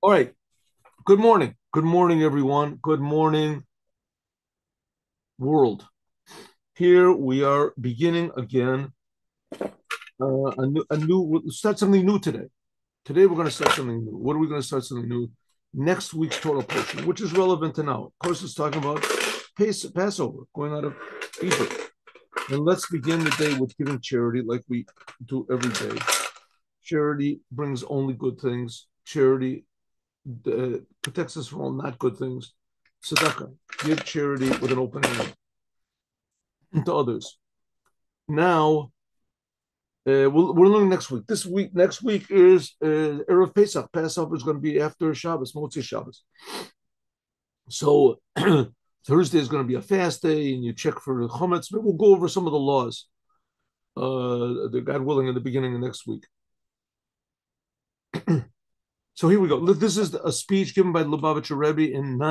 All right. Good morning. Good morning, everyone. Good morning, world. Here we are beginning again. We'll start something new today. Today we're going to start something new. What are we going to start something new? Next week's Torah portion, which is relevant to now. Of course, it's talking about Passover, going out of Egypt. And let's begin the day with giving charity like we do every day. Charity brings only good things. Charity protects us from all not good things. Tzedakah, give charity with an open hand to others. Now, we're learning next week. Next week is Erev Pesach. Passover is going to be after Shabbos, Motzi Shabbos. So Thursday is going to be a fast day, and you check for chametz. But we'll go over some of the laws, God willing, in the beginning of next week. So here we go. This is a speech given by the Lubavitcher Rebbe in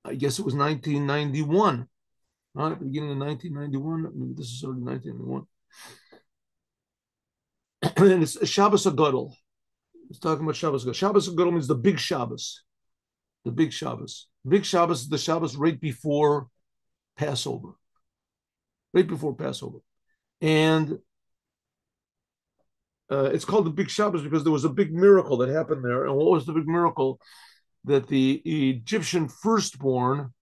I guess it was 1991. At the beginning of 1991. Maybe this is already 1991. And it's Shabbos Agadol. It's talking about Shabbos Agadol. Shabbos Agadol means the big Shabbos. The big Shabbos. Big Shabbos is the Shabbos right before Passover. Right before Passover. And it's called the big Shabbos because there was a big miracle that happened there. And what was the big miracle? That the Egyptian firstborn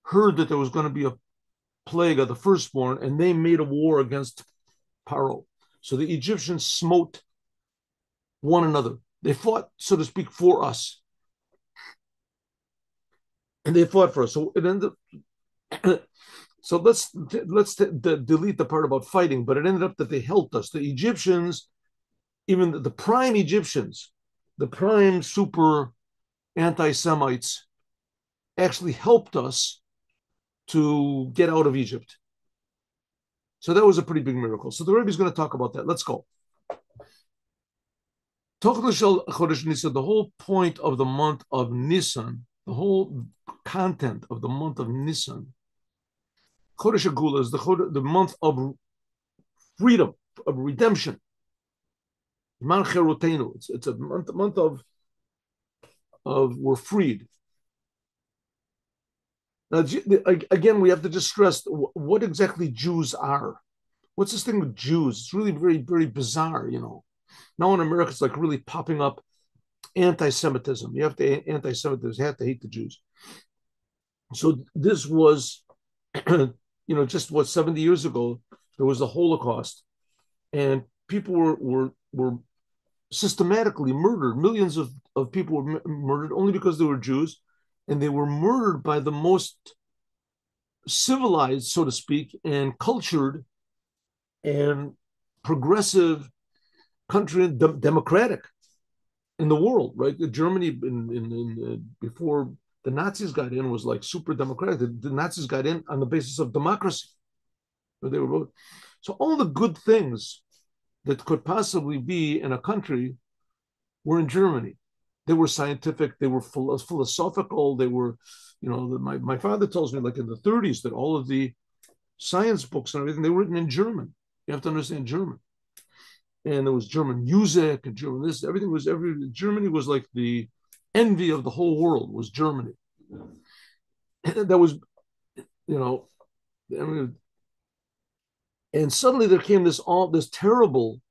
heard that there was going to be a plague of the firstborn, and they made a war against Paro. So the Egyptians smote one another. They fought, so to speak, for us. And they fought for us. So it ended so delete the part about fighting, but it ended up that they helped us. The Egyptians, even the prime Egyptians, the prime super anti-Semites, actually helped us to get out of Egypt. So that was a pretty big miracle. So the Rebbe is going to talk about that. Let's go. The whole point of the month of Nisan, the whole content of the month of Nisan, Chodesh Agula is the month of freedom, of redemption. It's a month of we're freed. Now, again, we have to just stress what exactly Jews are. What's this thing with Jews? It's really very, very bizarre, you know. Now in America, it's like really popping up anti-Semitism. You have to anti-Semitism. You have to hate the Jews. So this was, just what 70 years ago there was the Holocaust, and people were systematically murdered. Millions of people were murdered only because they were Jews, and they were murdered by the most civilized, so to speak, and cultured and progressive country, democratic in the world, right? Germany before the Nazis got in was like super democratic. The Nazis got in on the basis of democracy. They were both. So all the good things that could possibly be in a country were in Germany. They were scientific, they were philosophical, they were, my father tells me like in the 30s that all of the science books and everything, they were written in German. You have to understand German. And there was German music and German this, Germany was like the envy of the whole world was Germany. That was, you know, I mean, and suddenly there came this terrible,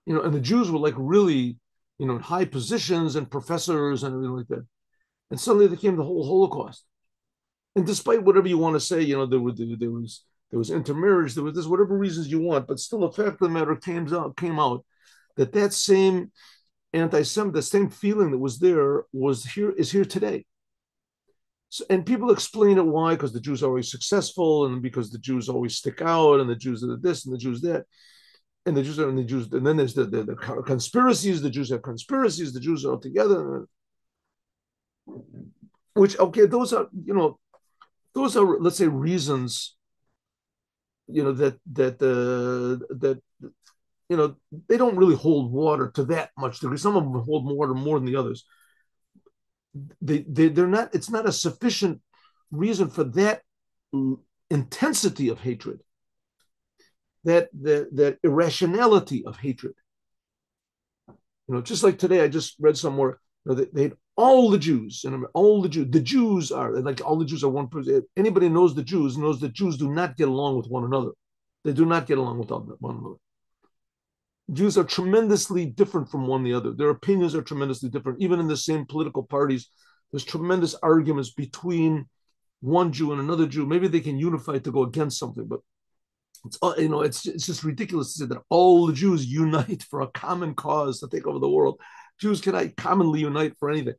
and the Jews were like really, in high positions and professors and everything like that. And suddenly there came the whole Holocaust. And despite whatever you want to say, there was intermarriage, there was this, whatever reasons you want, but still the fact of the matter came out that same anti-Semitic, the same feeling that was there is here today. So, and people explain it why, because the Jews are always successful, and because the Jews always stick out, and the Jews are this and the Jews that, and and then there's the conspiracies. The Jews have conspiracies. The Jews are all together, which okay, those are let's say reasons, that they don't really hold water to that much degree. Some of them hold water more than the others. They're not. It's not a sufficient reason for that intensity of hatred, that irrationality of hatred. Just like today, I just read somewhere No, they hate all the Jews, and all the Jews. The Jews are like all the Jews are one person. Anybody knows the Jews knows that Jews do not get along with one another. They do not get along with one another. Jews are tremendously different from one the other. Their opinions are tremendously different. Even in the same political parties, there's tremendous arguments between one Jew and another Jew. Maybe they can unify to go against something, but it's just ridiculous to say that all the Jews unite for a common cause to take over the world. Jews cannot commonly unite for anything.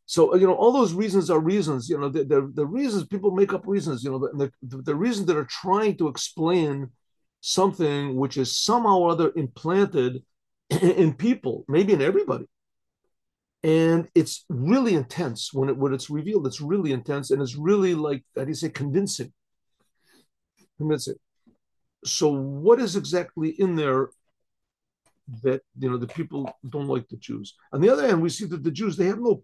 So all those reasons are reasons. The reasons people make up reasons. The reasons that are trying to explain something which is somehow or other implanted in people, maybe in everybody. And it's really intense when it's revealed. It's really intense, and it's really like, how do you say, convincing. Convincing. So what is exactly in there that the people don't like the Jews? On the other hand, we see that the Jews, they have no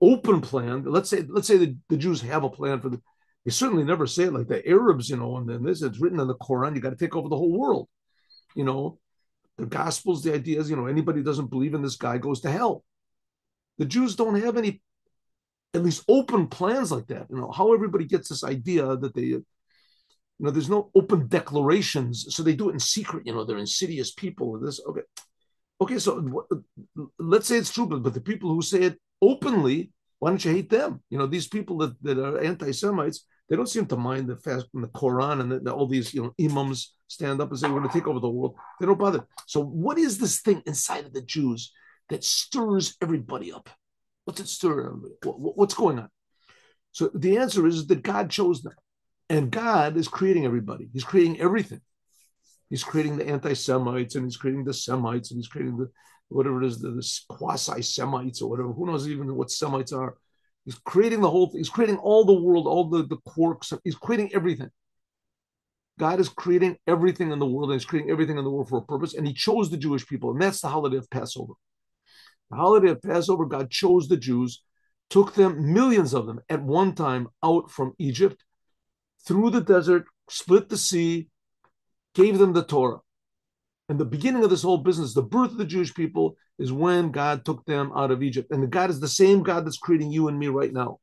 open plan. Let's say the Jews have a plan for the. They certainly never say it like the Arabs, and then this it's written in the Quran. You got to take over the whole world. The Gospels, the idea is, anybody who doesn't believe in this guy goes to hell. The Jews don't have any, at least open plans like that. How everybody gets this idea that they, there's no open declarations, so they do it in secret. They're insidious people. This okay. So let's say it's true, but the people who say it openly, why don't you hate them? These people that are anti-Semites, they don't seem to mind the fact in the Quran and all these imams stand up and say we're going to take over the world. They don't bother. So what is this thing inside of the Jews that stirs everybody up? What's it stir everybody? What's going on? So the answer is that God chose them. And God is creating everybody. He's creating everything. He's creating the anti-Semites, and he's creating the Semites, and he's creating the whatever it is, the quasi-Semites or whatever. Who knows even what Semites are? He's creating the whole thing. He's creating all the world, all the quarks. He's creating everything. God is creating everything in the world, and he's creating everything in the world for a purpose. And he chose the Jewish people, and that's the holiday of Passover. The holiday of Passover, God chose the Jews, took them, millions of them, at one time out from Egypt, through the desert, split the sea, gave them the Torah. And the beginning of this whole business, the birth of the Jewish people, is when God took them out of Egypt. And God is the same God that's creating you and me right now.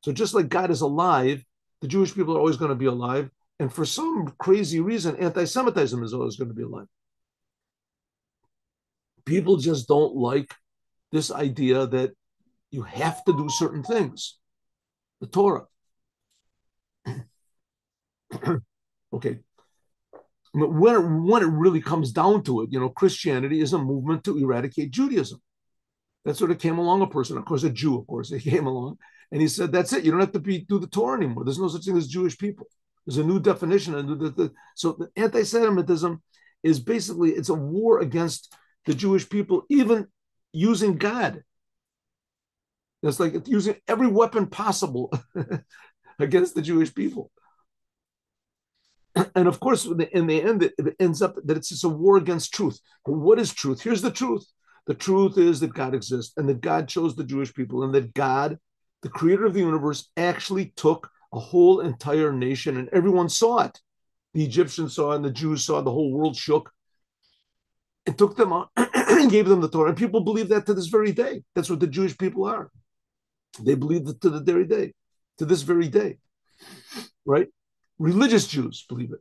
So just like God is alive, the Jewish people are always going to be alive. And for some crazy reason, anti-Semitism is always going to be alive. People just don't like this idea that you have to do certain things. The Torah. Okay. When it really comes down to it, Christianity is a movement to eradicate Judaism. That's sort of came along a person, of course, a Jew, of course, he came along and he said, that's it. You don't have to do the Torah anymore. There's no such thing as Jewish people. There's a new definition. So the anti-Semitism is basically, it's a war against the Jewish people, even using God. It's like it's using every weapon possible against the Jewish people. And of course, in the end, it ends up that it's just a war against truth. But what is truth? Here's the truth. The truth is that God exists and that God chose the Jewish people and that God, the creator of the universe, actually took a whole entire nation and everyone saw it. The Egyptians saw it and the Jews saw it. The whole world shook. It took them out and gave them the Torah. And people believe that to this very day. That's what the Jewish people are. They believe it to the very day, to this very day, right? Religious Jews believe it.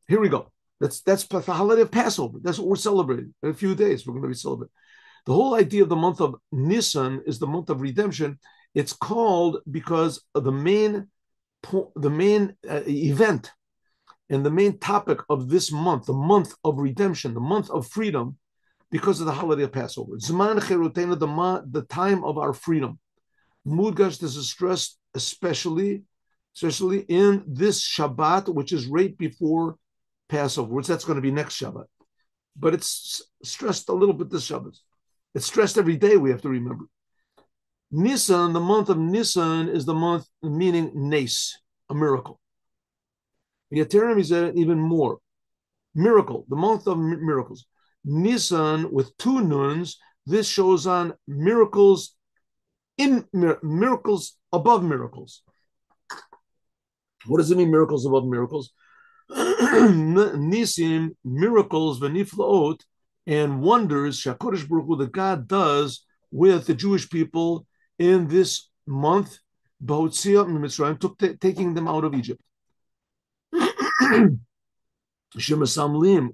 Here we go. That's the holiday of Passover. That's what we're celebrating. In a few days, we're going to be celebrating. The whole idea of the month of Nisan is the month of redemption. It's called because of the main event and the main topic of this month, the month of redemption, the month of freedom, because of the holiday of Passover. Zman Cherutenu, the time of our freedom. Mudgash, this is stressed especially in this Shabbat, which is right before Passover, which that's going to be next Shabbat. But it's stressed a little bit this Shabbat. It's stressed every day, we have to remember. Nisan, the month of Nisan, is the month meaning Nes, a miracle. Yaterim is even more. Miracle, the month of miracles. Nisan with two nuns, this shows on miracles miracles above miracles. What does it mean, miracles above miracles? Nisim, miracles, v'niflaot, and wonders Shakodesh Baruch Hu, that God does with the Jewish people in this month, taking them out of Egypt.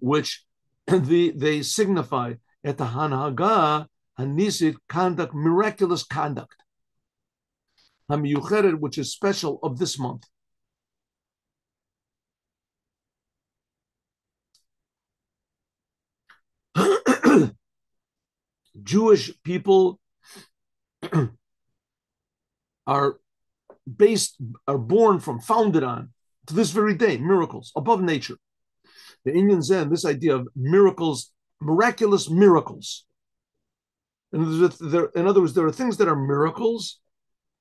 Which they signify at the Hanhaga Hanisit conduct, miraculous conduct, Hamiyucheret, which is special of this month. Jewish people are founded on, to this very day, miracles above nature. The Indian Zen, this idea of miracles, miraculous miracles. In other words, there are things that are miracles,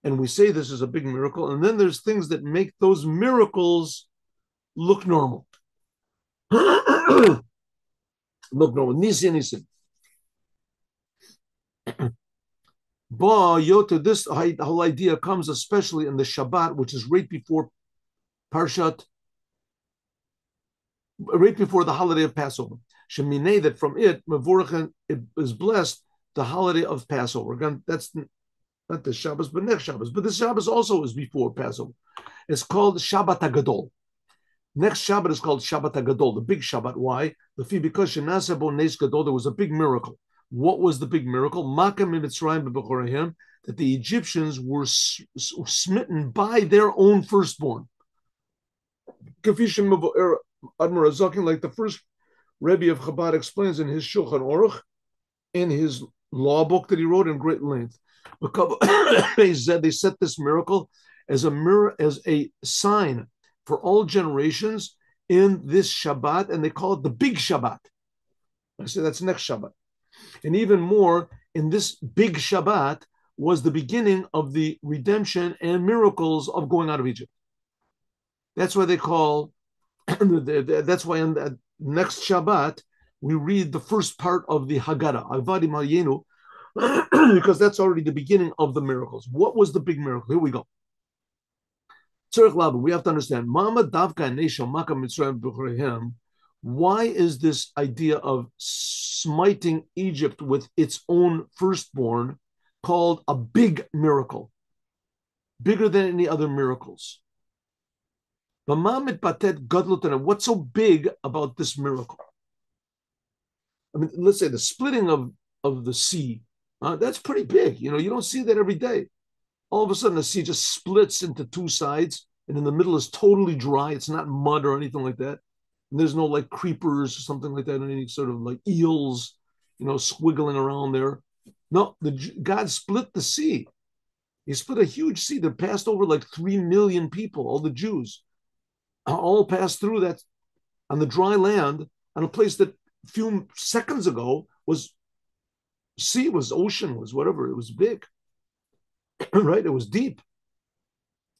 and we say this is a big miracle, and then there's things that make those miracles look normal. Look normal. Nisi. This whole idea comes especially in the Shabbat, which is right before Parshat, right before the holiday of Passover. Sheminei, that from it, Mevorach is blessed, the holiday of Passover. Again, that's not the Shabbos, but next Shabbos. But this Shabbos also is before Passover. It's called Shabbat HaGadol. Next Shabbat is called Shabbat HaGadol, the big Shabbat. Why? Because Shenasebo Nes Gadol, there was a big miracle. What was the big miracle? Makam Mitzrayim b'Bechorahim, that the Egyptians were smitten by their own firstborn. Kafishim Admar Azakin, like the first Rebbe of Chabad explains in his Shulchan Aruch, in his law book that he wrote in great length. They set this miracle as a sign for all generations in this Shabbat, and they call it the big Shabbat. I say that's next Shabbat. And even more, in this big Shabbat was the beginning of the redemption and miracles of going out of Egypt. That's why they call, that's why on the next Shabbat, we read the first part of the Haggadah, Avadim Hayenu, because that's already the beginning of the miracles. What was the big miracle? Here we go. We have to understand, why is this idea of smiting Egypt with its own firstborn called a big miracle, bigger than any other miracles? What's so big about this miracle? I mean, let's say the splitting of the sea, that's pretty big. You don't see that every day. All of a sudden, the sea just splits into two sides, and in the middle is totally dry. It's not mud or anything like that. And there's no like creepers or something like that, any sort of like eels, squiggling around there. No, God split the sea. He split a huge sea that passed over like 3 million people, all the Jews, all passed through that on the dry land, on a place that a few seconds ago was sea, was ocean, was whatever. It was big. Right? It was deep.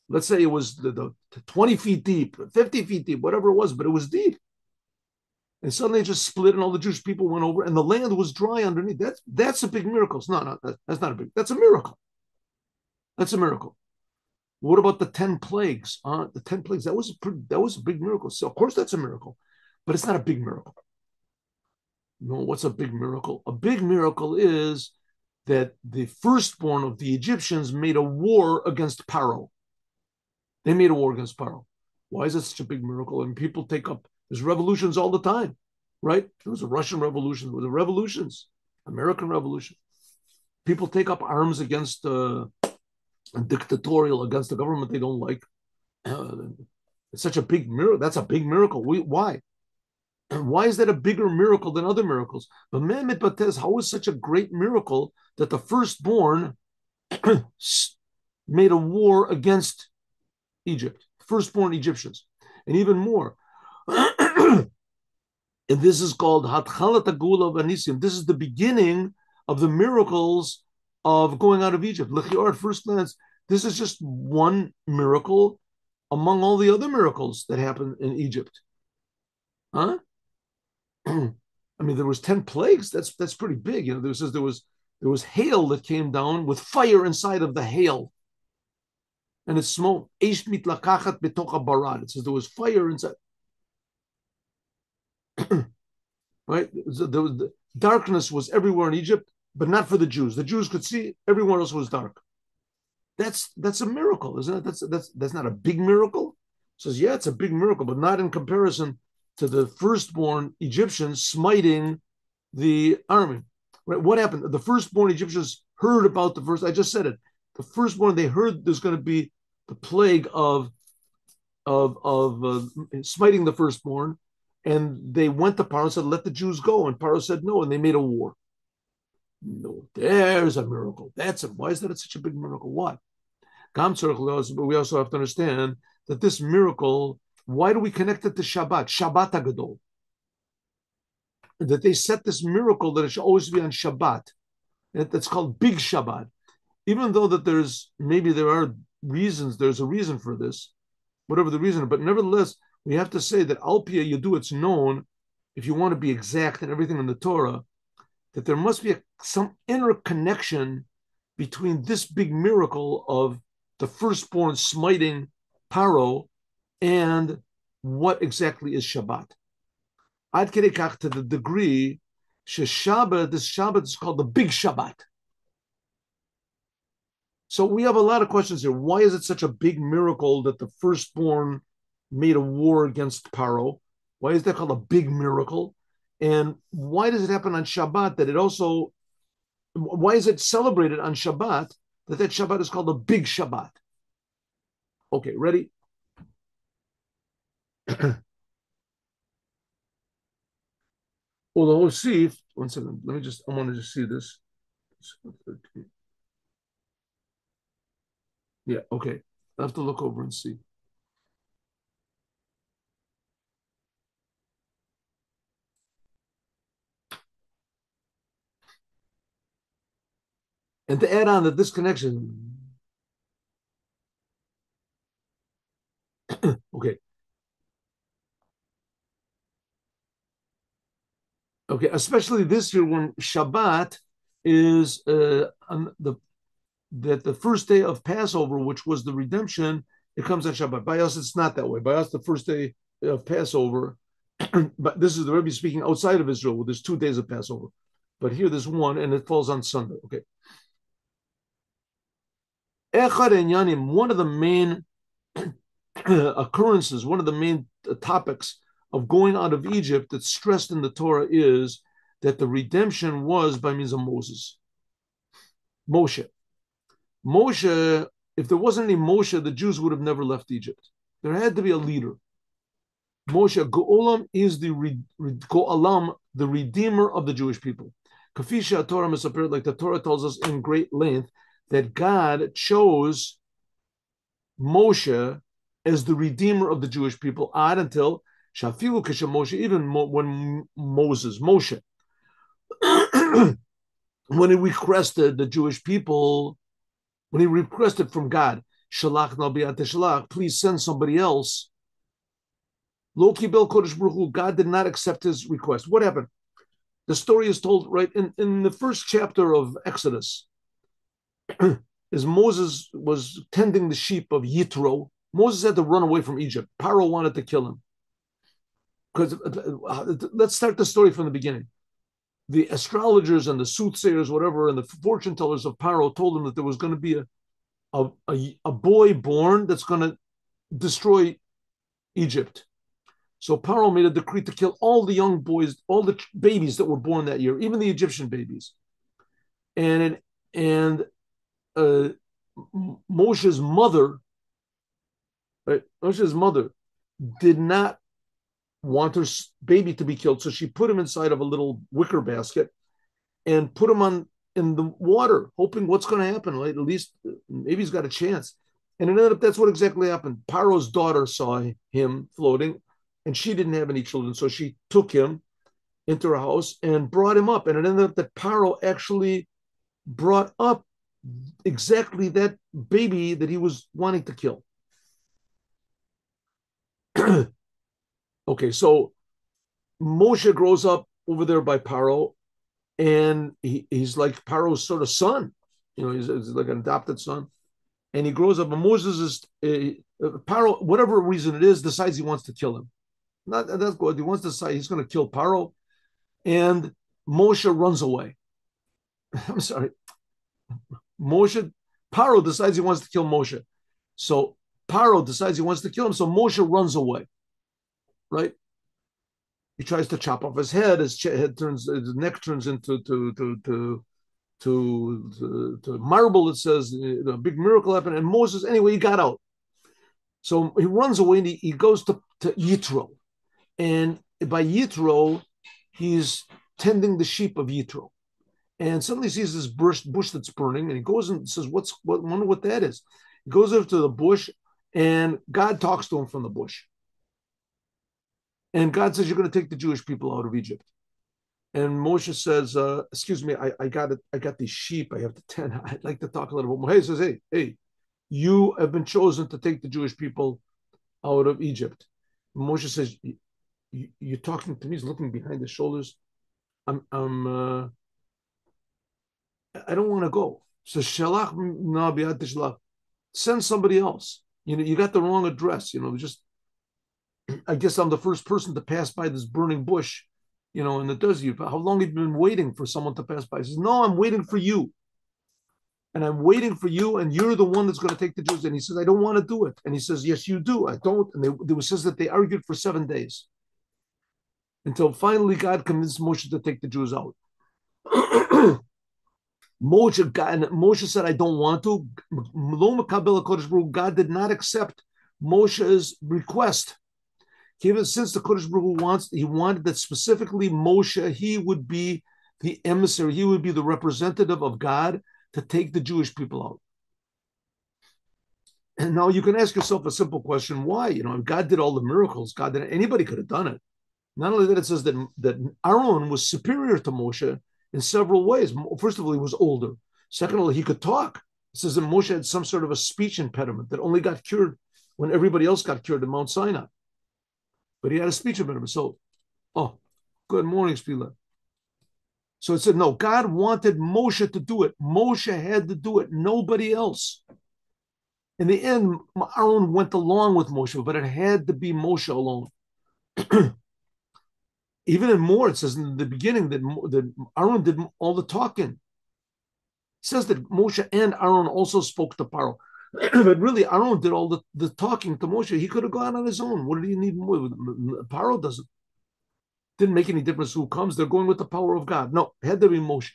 Let's say it was the 20 feet deep, 50 feet deep, whatever it was, but it was deep. And suddenly it just split and all the Jewish people went over and the land was dry underneath. That's a big miracle. That's not a big, that's a miracle. That's a miracle. What about the 10 plagues? The 10 plagues, that was a big miracle. So of course that's a miracle, but it's not a big miracle. What's a big miracle? A big miracle is that the firstborn of the Egyptians made a war against Paro. They made a war against Paro. Why is it such a big miracle? And people there's revolutions all the time, right? There was a Russian revolution. There were the revolutions, American Revolution. People take up arms against dictatorial, against the government they don't like. It's such a big miracle. That's a big miracle. Why? And why is that a bigger miracle than other miracles? But Mehmet Batez, how is such a great miracle that the firstborn made a war against Egypt, firstborn Egyptians, and even more. And this is called Hatchalat Hagula Vanisim. This is the beginning of the miracles of going out of Egypt. L'chior, at first glance, this is just one miracle among all the other miracles that happened in Egypt. Huh? I mean, there was 10 plagues. That's pretty big. There was hail that came down with fire inside of the hail. And it smoked. Eish mitlakachat betocha barad. It says there was fire inside. Right? So darkness was everywhere in Egypt, but not for the Jews. The Jews could see, everywhere else was dark. That's a miracle, isn't it? That's not a big miracle. It says, yeah, it's a big miracle, but not in comparison to the firstborn Egyptians smiting the army. Right? What happened? The firstborn Egyptians heard about the first. I just said it. The firstborn, they heard there's going to be the plague of smiting the firstborn, and they went to Paro and said, "Let the Jews go." And Paro said no, and they made a war. No, there's a miracle. That's it. Why is that such a big miracle? Why? But we also have to understand that this miracle. Why do we connect it to Shabbat? Shabbat Hagadol. That they set this miracle that it should always be on Shabbat. It's called Big Shabbat. Even though that there are reasons, there's a reason for this, whatever the reason, but nevertheless, we have to say that Al Pia Yadu, it's known, if you want to be exact in everything in the Torah, that there must be some inner connection between this big miracle of the firstborn smiting Paro and what exactly is Shabbat. Ad kedei kach, to the degree, this Shabbat is called the Big Shabbat. So we have a lot of questions here. Why is it such a big miracle that the firstborn made a war against Paro? Why is that called a big miracle? And why does it happen on Shabbat that it also, why is it celebrated on Shabbat that Shabbat is called a big Shabbat? Okay, ready? Although, let's see, one second, I want to just see this. Yeah, okay. I have to look over and see. And to add on that this connection, okay. Okay, especially this year when Shabbat is the first day of Passover, which was the redemption, it comes on Shabbat. By us, it's not that way. By us, the first day of Passover, but this is the Rebbe speaking outside of Israel, where there's 2 days of Passover. But here there's one, and it falls on Sunday. Okay. Echad Enyanim, one of the main occurrences, one of the main topics of going out of Egypt that's stressed in the Torah is that the redemption was by means of Moses. Moshe. If there wasn't any Moshe, the Jews would have never left Egypt. There had to be a leader. Moshe, Go'olam is Go'alam, the redeemer of the Jewish people. Kafisha Torah Mesaper, like the Torah tells us in great length, that God chose Moshe as the redeemer of the Jewish people, until Shafilu Kisha Moshe, even when Moshe, when he requested the Jewish people, when he requested from God, Shalach Nabi Shalach, please send somebody else. Lo Kibel Kodesh Baruch Hu, God did not accept his request. What happened? The story is told right in the first chapter of Exodus. As Moses was tending the sheep of Yitro, Moses had to run away from Egypt. Paro wanted to kill him. Because let's start the story from the beginning. The astrologers and the soothsayers, whatever, and the fortune tellers of Paro told him that there was going to be a boy born that's going to destroy Egypt. So Paro made a decree to kill all the young boys, all the babies that were born that year, even the Egyptian babies. And Moshe's mother, right? Moshe's mother did not want her baby to be killed, so she put him inside of a little wicker basket and put him in the water, hoping what's going to happen. Right? At least maybe he's got a chance. And it ended up that's what exactly happened. Paro's daughter saw him floating, and she didn't have any children, so she took him into her house and brought him up. And it ended up that Paro actually brought up exactly that baby that he was wanting to kill. Okay, so Moshe grows up over there by Paro, and he's like Paro's sort of son. He's like an adopted son. And he grows up, and Moses is, Paro, whatever reason it is, decides he wants to kill him. That's good. He wants to decide he's going to kill Paro. And Moshe runs away. I'm sorry. Moshe, Paro decides he wants to kill Moshe. So Paro decides he wants to kill him. So Moshe runs away, right? He tries to chop off his head. His neck turns into to marble. It says a big miracle happened, and Moses anyway he got out. So he runs away and he goes to Yitro, and by Yitro he's tending the sheep of Yitro, and suddenly he sees this bush that's burning, and he goes and says, Wonder what that is." He goes over to the bush, and God talks to him from the bush, and God says, "You're going to take the Jewish people out of Egypt." And Moshe says, "Excuse me, I got it. I got these sheep. I have to tend. I'd like to talk a little bit more." He says, "Hey, you have been chosen to take the Jewish people out of Egypt." And Moshe says, "You're talking to me." He's looking behind his shoulders. I don't want to go. So shalach nabiyat tishlach. Send somebody else. You got the wrong address. Just I guess I'm the first person to pass by this burning bush, in the desert. How long have you been waiting for someone to pass by? He says, "No, I'm waiting for you. And I'm waiting for you, and you're the one that's going to take the Jews." And he says, "I don't want to do it." And he says, "Yes, you do." "I don't." And it says that they argued for 7 days until finally God convinced Moshe to take the Jews out. Moshe said, "I don't want to." God did not accept Moshe's request. Even since the Kodesh Baruch Hu he wanted that specifically Moshe, he would be the emissary, he would be the representative of God to take the Jewish people out. And now you can ask yourself a simple question: why? God did all the miracles. Anybody could have done it. Not only that, it says that Aaron was superior to Moshe in several ways. First of all, he was older. Second of all, he could talk. It says that Moshe had some sort of a speech impediment that only got cured when everybody else got cured at Mount Sinai. But he had a speech impediment. So, good morning, Spila. So it said, no, God wanted Moshe to do it. Moshe had to do it, nobody else. In the end, Aaron went along with Moshe, but it had to be Moshe alone. Even in more, it says in the beginning that Aaron did all the talking. It says that Moshe and Aaron also spoke to Paro. But really, Aaron did all the talking to Moshe. He could have gone on his own. What did he need more? Paro doesn't. Didn't make any difference who comes. They're going with the power of God. No, it had to be Moshe.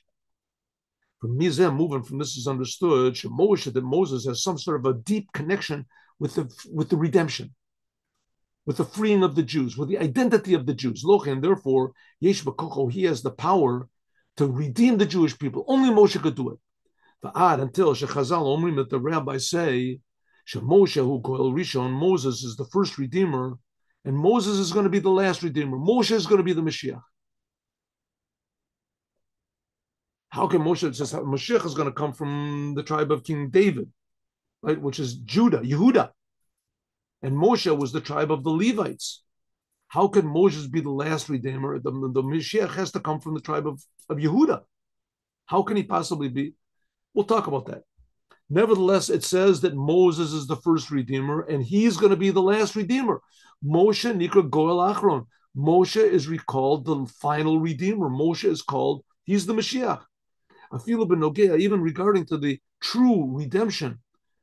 From Mizem, moving from this is understood, Moshe, that Moses has some sort of a deep connection with the redemption, with the freeing of the Jews, with the identity of the Jews. And therefore, Yesh B'Kocho, he has the power to redeem the Jewish people. Only Moshe could do it. Until Shechazal Omrim, that the rabbis say, Moshe who Goel Rishon, Moses is the first redeemer, and Moses is going to be the last redeemer. Moshe is going to be the Mashiach. How can Moshe? It says Mashiach is going to come from the tribe of King David, right? Which is Judah, Yehuda. And Moshe was the tribe of the Levites. How can Moses be the last redeemer? The Mashiach has to come from the tribe of Yehuda. How can he possibly be? We'll talk about that. Nevertheless, it says that Moses is the first redeemer, and he's going to be the last redeemer. Moshe Nikra Goel Achron. Moshe is recalled the final redeemer. Moshe is called, he's the Mashiach. Afilu ben Nogea, even regarding to the true redemption,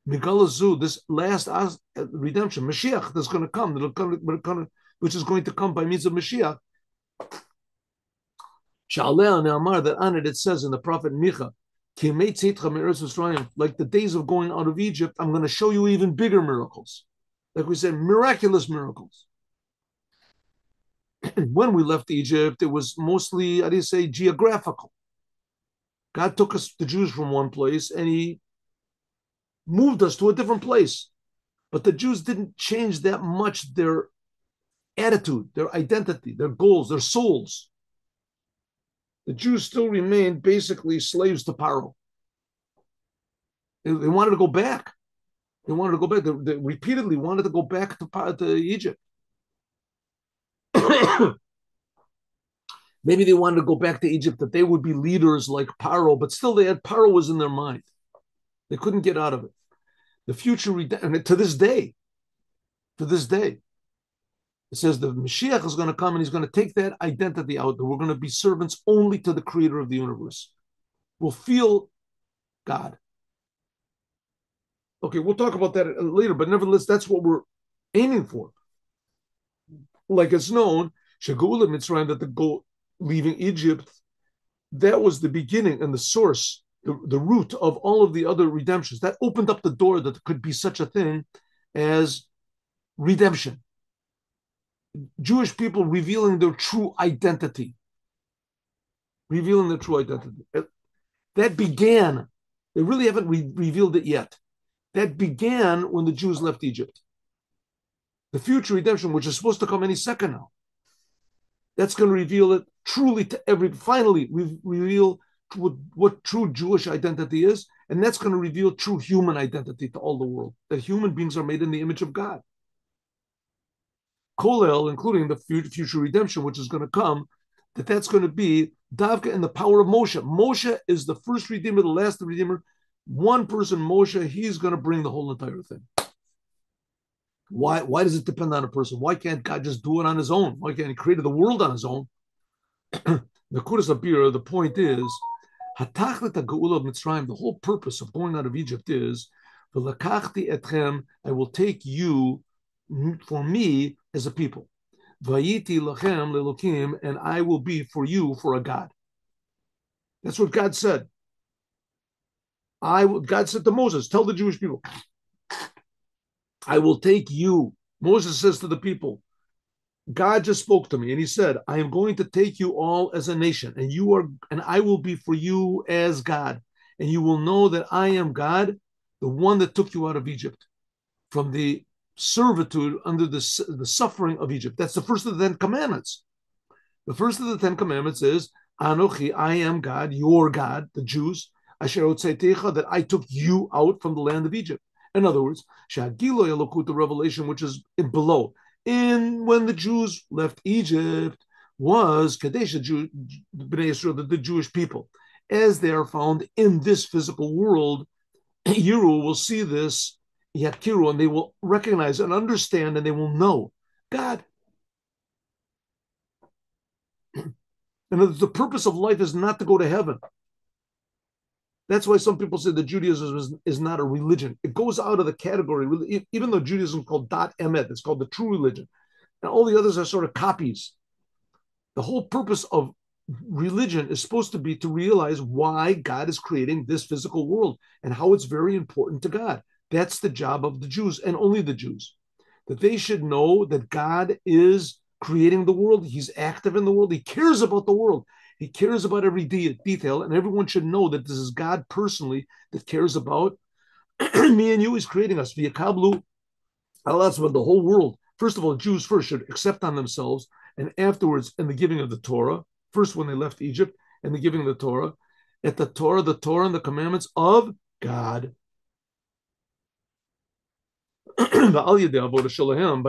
Megalazu, this last redemption, Mashiach that's going to come, which is going to come by means of Mashiach. Sha'aleh Ne'amar, that on it says in the prophet Micha, like the days of going out of Egypt, I'm going to show you even bigger miracles. Like we said, miraculous miracles. When we left Egypt, it was mostly, geographical. God took us, the Jews, from one place, and he moved us to a different place. But the Jews didn't change that much their attitude, their identity, their goals, their souls. The Jews still remained basically slaves to Paro. They wanted to go back. They repeatedly wanted to go back to Egypt. Maybe they wanted to go back to Egypt, that they would be leaders like Paro, but still Paro was in their mind. They couldn't get out of it. The future, and to this day, it It says the Mashiach is going to come and he's going to take that identity out, that we're going to be servants only to the creator of the universe. We'll feel God. Okay, we'll talk about that later, but nevertheless, that's what we're aiming for. Like it's known, Shagula Mitzrayim, that the goal leaving Egypt, that was the beginning and the source, the root of all of the other redemptions. That opened up the door that there could be such a thing as redemption. Jewish people revealing their true identity. Revealing their true identity. That began, they really haven't revealed it yet. That began when the Jews left Egypt. The future redemption, which is supposed to come any second now, that's going to reveal it truly to finally reveal what true Jewish identity is, and that's going to reveal true human identity to all the world, that human beings are made in the image of God. Kolel, including the future redemption, which is going to come, that's going to be Davka in the power of Moshe. Moshe is the first redeemer, the last redeemer. One person, Moshe, he's going to bring the whole entire thing. Why does it depend on a person? Why can't God just do it on his own? Why can't he create the world on his own? The Kudas Abir, the point is, Hatachlet HaGeula of Mitzrayim, the whole purpose of going out of Egypt is, V'lakachti etchem, I will take you for me as a people. Vayiti lachem lelokim, and I will be for you for a God. That's what God said. God said to Moses, tell the Jewish people, I will take you. Moses says to the people, God just spoke to me and he said, I am going to take you all as a nation, and I will be for you as God. And you will know that I am God, the one that took you out of Egypt, from the servitude under the suffering of Egypt. That's the first of the 10 commandments. The first of the 10 commandments is, Anochi, I am God, your God, the Jews, Asher Otzaitecha, that I took you out from the land of Egypt. In other words, Shagilo Yalokut, the revelation which is below. When the Jews left Egypt, was Kadesh, Bnei Yisrael, the Jewish people. As they are found in this physical world, Yiru will see this, Yakiru, and they will recognize and understand, and they will know God. And the purpose of life is not to go to heaven. That's why some people say that Judaism is not a religion. It goes out of the category, even though Judaism is called Dat Emet, it's called the true religion. And all the others are sort of copies. The whole purpose of religion is supposed to be to realize why God is creating this physical world and how it's very important to God. That's the job of the Jews, and only the Jews. That they should know that God is creating the world. He's active in the world. He cares about the world. He cares about every detail, and everyone should know that this is God personally that cares about me and you. He's creating us. Via Kablu, that's about the whole world. First of all, Jews first should accept on themselves, and afterwards, in the giving of the Torah, first when they left Egypt, and the giving of the Torah, at the Torah and the commandments of God. By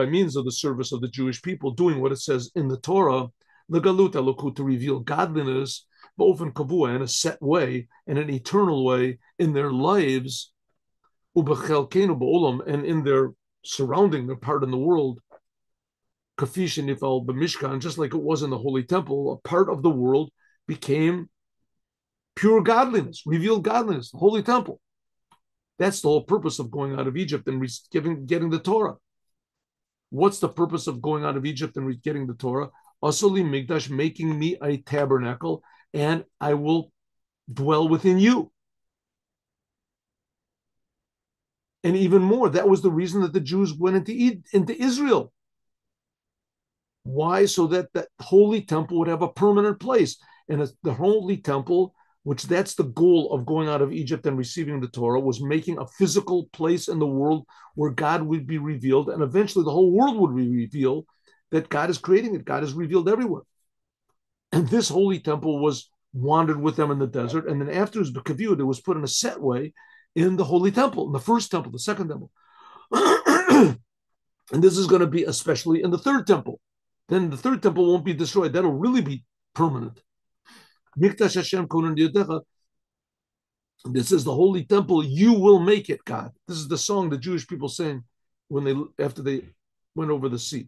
means of the service of the Jewish people, doing what it says in the Torah, to reveal godliness, in a set way, in an eternal way, in their lives, and in their surrounding, their part in the world, just like it was in the Holy Temple, a part of the world became pure godliness, revealed godliness, the Holy Temple. That's the whole purpose of going out of Egypt and getting the Torah. What's the purpose of going out of Egypt and getting the Torah? Asuli Migdash, making me a tabernacle, and I will dwell within you. And even more, that was the reason that the Jews went into Israel. Why? So that that holy temple would have a permanent place. And the holy temple, which that's the goal of going out of Egypt and receiving the Torah, was making a physical place in the world where God would be revealed, and eventually the whole world would be revealed that God is creating it. God is revealed everywhere. And this holy temple was wandered with them in the desert, and then afterwards, it was put in a set way in the holy temple, in the first temple, the second temple. And this is going to be especially in the third temple. Then the third temple won't be destroyed. That'll really be permanent. Mikdash Hashem Konan Yodecha. This is the holy temple. You will make it, God. This is the song the Jewish people sang after they went over the sea.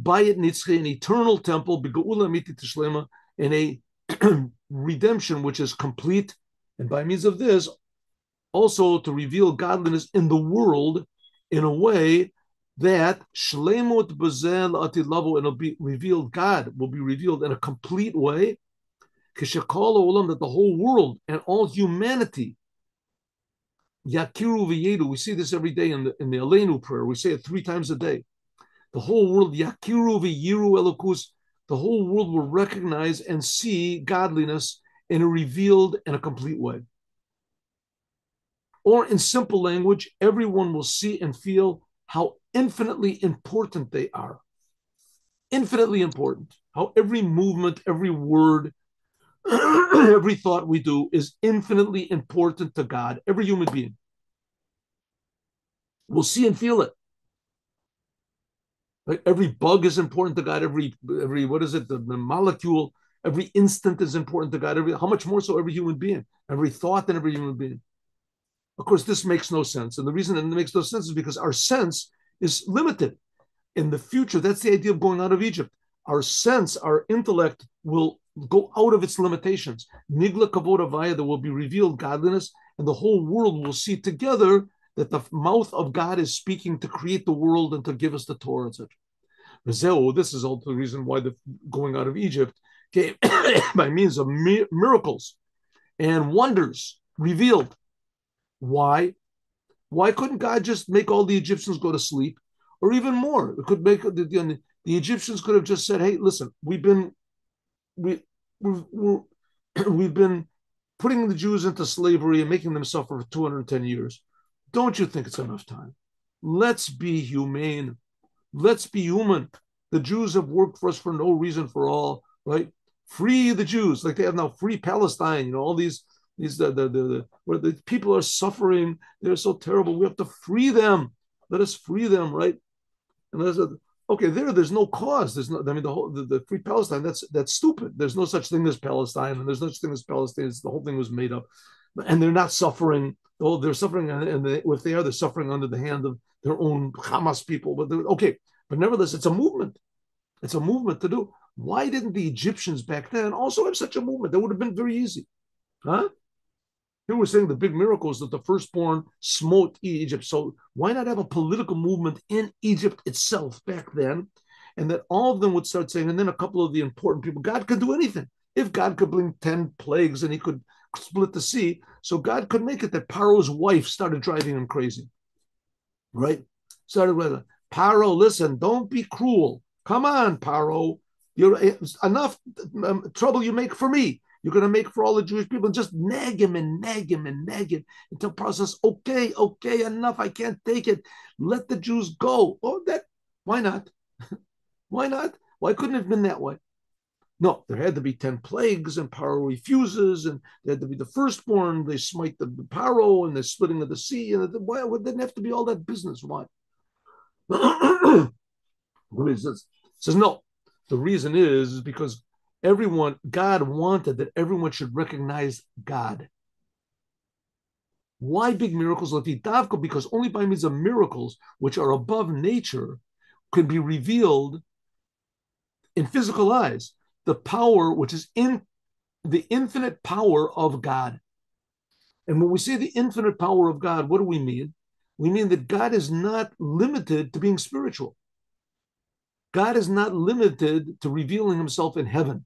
Bayit Nitzchi, an eternal temple, B'geula Amiti Tishlema, in a redemption which is complete, and by means of this, also to reveal godliness in the world in a way that Shlemut Bezel Atilavu, and it'll be revealed, God will be revealed in a complete way, Kishakal Olam, that the whole world and all humanity, Yakiru V'yedu, we see this every day in the Aleinu prayer, we say it 3 times a day. The whole world, Yakiru V'yiru Elokus, the whole world will recognize and see godliness in a revealed and a complete way. Or in simple language, everyone will see and feel how infinitely important they are. Infinitely important. How every movement, every word, every thought we do is infinitely important to God, every human being. We'll see and feel it. Like every bug is important to God, every what is it, the molecule, every instant is important to God, how much more so every human being, every thought in every human being. Of course, this makes no sense. And the reason it makes no sense is because our sense is limited. In the future, that's the idea of going out of Egypt. Our sense, our intellect will go out of its limitations. Nigla kavod avaya, there will be revealed godliness, and the whole world will see together that the mouth of God is speaking to create the world and to give us the Torah, etc. This is also the reason why the going out of Egypt came by means of miracles and wonders revealed. Why? Why couldn't God just make all the Egyptians go to sleep, or even more? It could make the Egyptians could have just said, "Hey, listen, we've been putting the Jews into slavery and making them suffer for 210 years. Don't you think it's enough time? Let's be humane. Let's be human. The Jews have worked for us for no reason for all, right? Free the Jews, like they have now free Palestine. You know, all these where the people are suffering, they're so terrible. We have to free them. Let us free them, right? And okay, there's no cause. There's no. I mean, the free Palestine. That's stupid. There's no such thing as Palestine, and there's no such thing as Palestine. The whole thing was made up, and they're not suffering. Oh, they're suffering, and if they are, they're suffering under the hand of their own Hamas people. But okay, but nevertheless, it's a movement. It's a movement to do. Why didn't the Egyptians back then also have such a movement? That would have been very easy, huh? Here we're saying the big miracle is that the firstborn smote Egypt. So why not have a political movement in Egypt itself back then? And that all of them would start saying, and then a couple of the important people, God could do anything. If God could bring 10 plagues and he could split the sea, so God could make it that Paro's wife started driving him crazy, right? Started with Paro, listen, don't be cruel. Come on, Paro. You're enough trouble you make for me. You're going to make for all the Jewish people, and just nag him and nag him and nag him until process. Okay, enough. I can't take it. Let the Jews go. Oh, why not? Why not? Why couldn't it have been that way? No, there had to be 10 plagues, and Paro refuses, and there had to be the firstborn. They smite the Paro, and the splitting of the sea, and why it didn't have to be all that business. Why? It says no. The reason is because God wanted that everyone should recognize God. Why big miracles? Because only by means of miracles, which are above nature, can be revealed in physical eyes the power which is in the infinite power of God. And when we say the infinite power of God, what do we mean? We mean that God is not limited to being spiritual. God is not limited to revealing himself in heaven.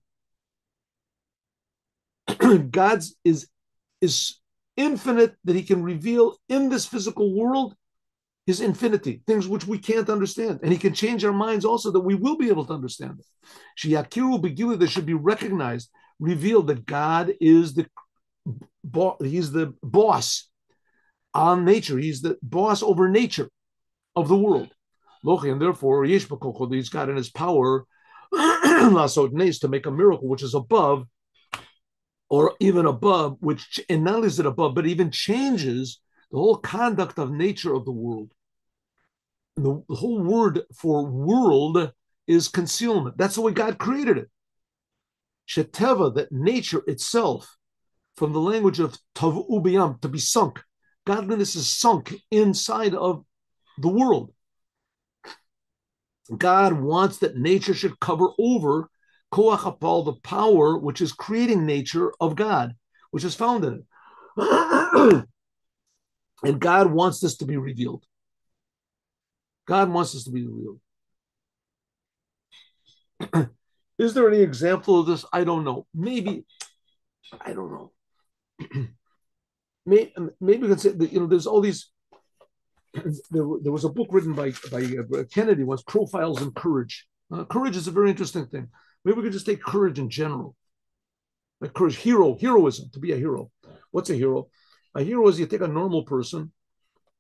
God's is infinite, that he can reveal in this physical world his infinity, things which we can't understand. And he can change our minds also that we will be able to understand it. Shiyakiru Begili, that should be recognized, revealed that God is he's the boss on nature. He's the boss over nature of the world. And therefore, he's got in his power to make a miracle which is above, or even above, which, and not only is it above, but even changes the whole conduct of nature of the world. The whole word for world is concealment. That's the way God created it. Sheteva, that nature itself, from the language of tavu biyam, to be sunk. Godliness is sunk inside of the world. God wants that nature should cover over koach hapal, the power which is creating nature of God, which is found in it. And God wants this to be revealed. God wants this to be revealed. Is there any example of this? I don't know. Maybe, I don't know. Maybe we can say that, there's all these. There was a book written by Kennedy once, Profiles in Courage. Courage is a very interesting thing. Maybe we could just take courage in general. Like courage, heroism, to be a hero. What's a hero? A hero is you take a normal person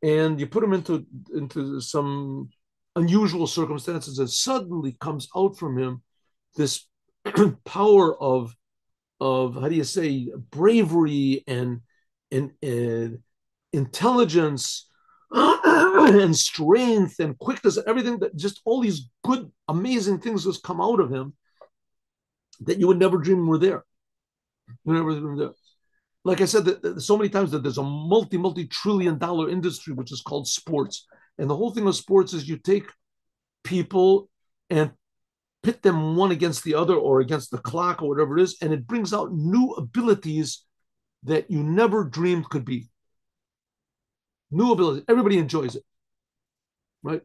and you put him into some unusual circumstances, and suddenly comes out from him this power of how do you say, bravery and intelligence and strength and quickness, everything, that just all these good, amazing things just come out of him that you would never dream were there. You never dream there. Like I said, so many times that there's a multi-trillion dollar industry which is called sports, and the whole thing of sports is you take people and pit them one against the other or against the clock or whatever it is, and it brings out new abilities that you never dreamed could be. New abilities. Everybody enjoys it, right?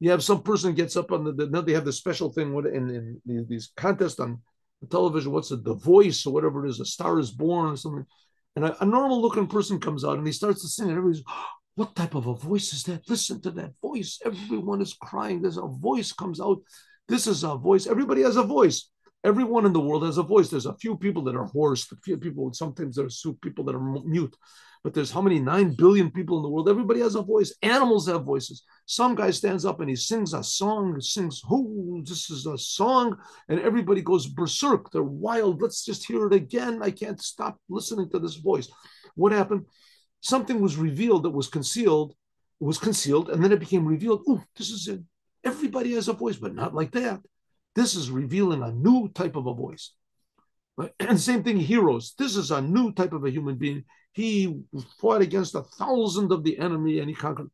You have some person gets up on now they have this special thing in these contests on television. What's it, The Voice or whatever it is, A Star Is Born or something. And a normal looking person comes out and he starts to sing, and everybody's, oh, what type of a voice is that? Listen to that voice. Everyone is crying. There's a voice comes out. This is a voice. Everybody has a voice. Everyone in the world has a voice. There's a few people that are hoarse. A few people, sometimes there's people that are mute. But there's how many? 9 billion people in the world. Everybody has a voice. Animals have voices. Some guy stands up and he sings a song, sings, oh, this is a song, and everybody goes berserk. They're wild. Let's just hear it again. I can't stop listening to this voice. What happened? Something was revealed that was concealed. It was concealed, and then it became revealed. Oh, this is it. Everybody has a voice, but not like that. This is revealing a new type of a voice. Right? And same thing, heroes. This is a new type of a human being. He fought against 1,000 of the enemy and he conquered.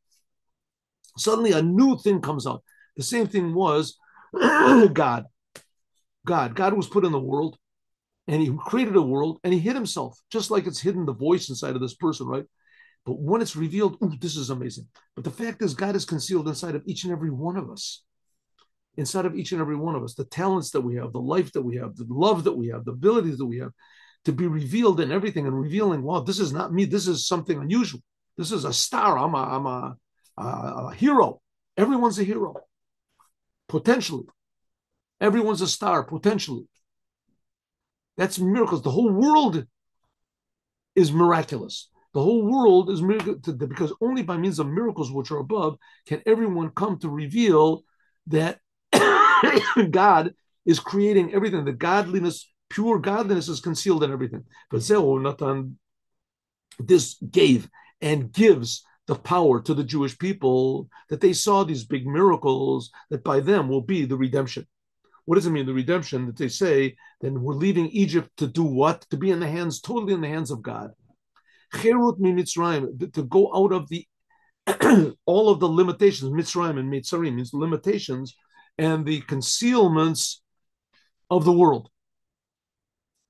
Suddenly a new thing comes out. The same thing was God. God was put in the world, and he created a world, and he hid himself, just like it's hidden the voice inside of this person, right? But when it's revealed, ooh, this is amazing. But the fact is, God is concealed inside of each and every one of us. Inside of each and every one of us, the talents that we have, the life that we have, the love that we have, the abilities that we have, to be revealed in everything, and revealing, wow, this is not me. This is something unusual. This is a star. I'm a hero. Everyone's a hero, potentially. Everyone's a star, potentially. That's miracles. The whole world is miraculous. The whole world is miracle, because only by means of miracles which are above can everyone come to reveal that God is creating everything. The godliness, pure godliness, is concealed in everything. But Nathan, this gave and gives the power to the Jewish people that they saw these big miracles, that by them will be the redemption. What does it mean, the redemption? That they say, then we're leaving Egypt to do what? To be in the hands, totally in the hands of God. Cherut Mitzrayim, to go out of the all of the limitations. Mitzrayim and Mitzarim means limitations and the concealments of the world.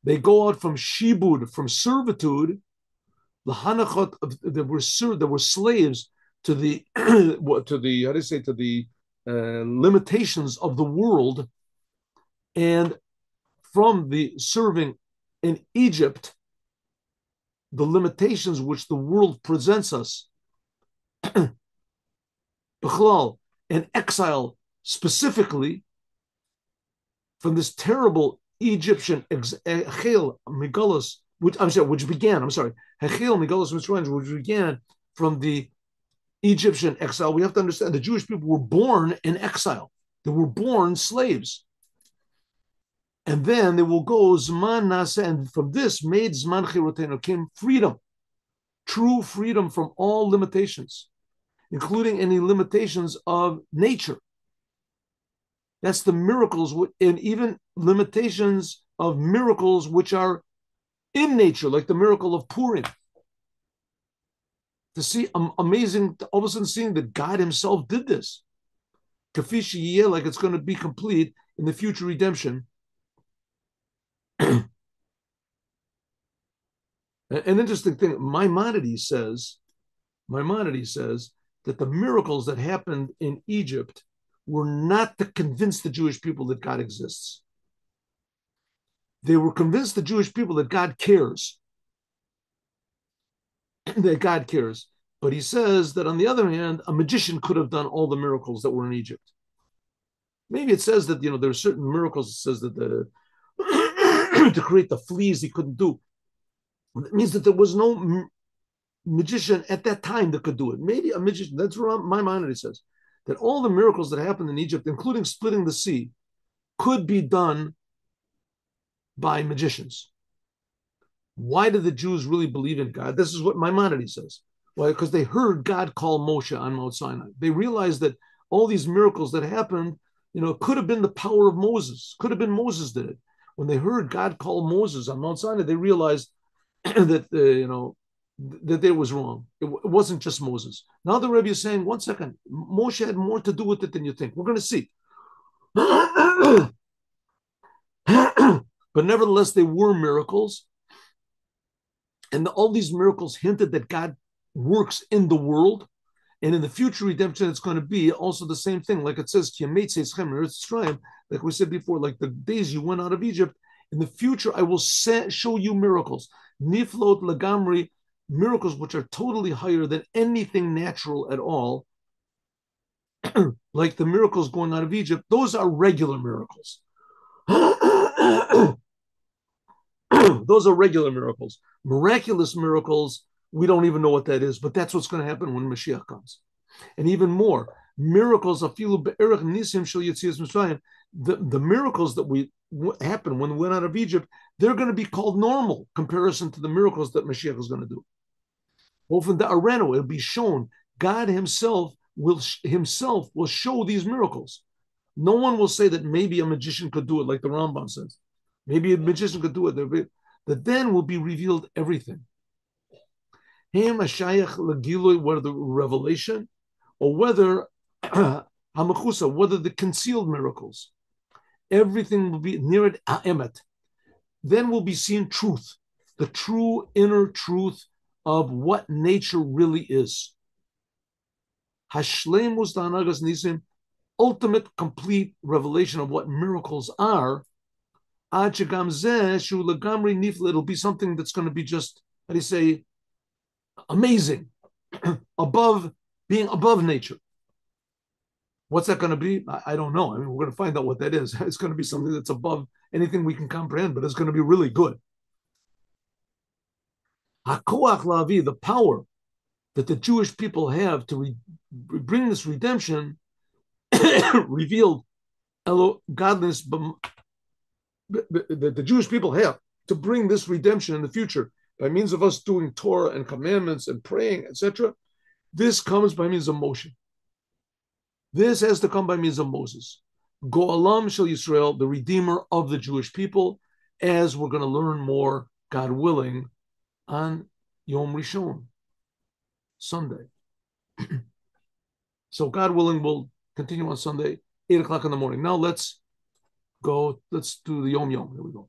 They go out from shibud, from servitude, the hanachot, there were slaves to the to the, how do you say, to the limitations of the world, and from the serving in Egypt, the limitations which the world presents us, and exile specifically from this terrible Egyptian Hechel Megalus, which began from the Egyptian exile. We have to understand the Jewish people were born in exile. They were born slaves. And then they will go Zman Nasa, and from this made Zman Chirotenu, came freedom, true freedom from all limitations, including any limitations of nature. That's the miracles, and even limitations of miracles which are in nature, like the miracle of Purim. To see amazing, all of a sudden seeing that God himself did this. kafishi like it's going to be complete in the future redemption. An interesting thing, Maimonides says that the miracles that happened in Egypt were not to convince the Jewish people that God exists. They were convinced the Jewish people that God cares, that God cares. But he says that on the other hand, a magician could have done all the miracles that were in Egypt. Maybe it says that there are certain miracles. It says that to create the fleas he couldn't do. It means that there was no magician at that time that could do it. Maybe a magician. That's what Maimonides says, that all the miracles that happened in Egypt, including splitting the sea, could be done by magicians. Why did the Jews really believe in God? This is what Maimonides says. Why? Because they heard God call Moshe on Mount Sinai. They realized that all these miracles that happened, could have been the power of Moses. Could have been Moses did it. When they heard God call Moses on Mount Sinai, they realized that that it was wrong. It wasn't just Moses. Now the Rebbe is saying, one second, Moshe had more to do with it than you think. We're going to see. But nevertheless, they were miracles. And all these miracles hinted that God works in the world. And in the future redemption, it's going to be also the same thing. Like it says, like we said before, like the days you went out of Egypt, in the future, I will show you miracles. Niflot lagamri, miracles which are totally higher than anything natural at all. Like the miracles going out of Egypt, those are regular miracles. Those are regular miracles. Miraculous miracles, we don't even know what that is, but that's what's going to happen when Mashiach comes. And even more, miracles, the miracles that happen when we went out of Egypt, they're going to be called normal comparison to the miracles that Mashiach is going to do. Often the arena, it'll be shown. God himself will show these miracles. No one will say that maybe a magician could do it, like the Rambam says. Maybe a magician could do it. That then will be revealed everything. Whether the revelation or whether whether the concealed miracles, everything will be near it emet. Then will be seen truth, the true inner truth of what nature really is. Hashlemus da'anagas nisim, ultimate, complete revelation of what miracles are. It'll be something that's going to be just, how do you say, amazing, being above nature. What's that going to be? I don't know. I mean, we're going to find out what that is. It's going to be something that's above anything we can comprehend, but it's going to be really good. Hakoach lavi, the power that the Jewish people have to bring this redemption, revealed godliness, that the Jewish people have to bring this redemption in the future by means of us doing Torah and commandments and praying, etc. This comes by means of Moshe. This has to come by means of Moses. Go'alam shel Yisrael, the Redeemer of the Jewish people, as we're going to learn more, God willing, on Yom Rishon, Sunday. So God willing, we'll continue on Sunday, 8 o'clock in the morning. Now let's do the Yom Yom. Here we go.